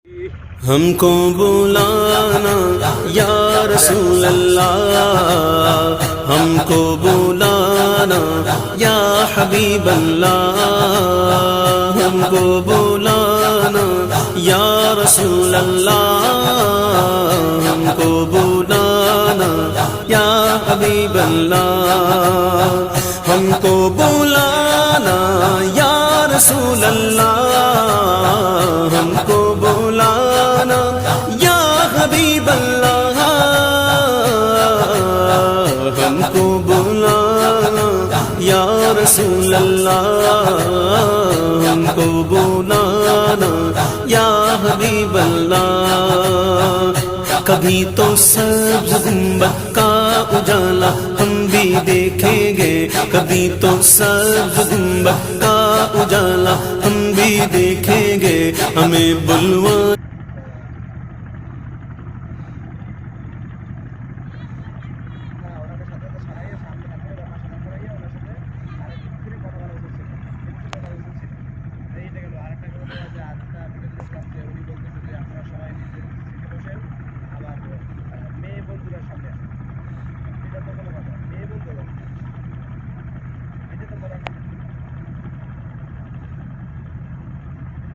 ہم کو بلانا یا رسول اللہ، ہم کو بلانا یا حبیب اللہ، ہم کو بلانا یا رسول اللہ، ہم کو بلانا یا حبیب اللہ، ہم کو بلانا یا رسول اللہ، ہم کو بلانا یا حبیب اللہ، ہم کو بلانا یا رسول اللہ، ہم کو بلانا یا حبیب اللہ۔ کبھی تو سبز گنبد کا اجالا ہم بھی دیکھیں گے، کبھی تو سبز گنبد کا اجالا ہم بھی دیکھیں گے، ہمیں بلوا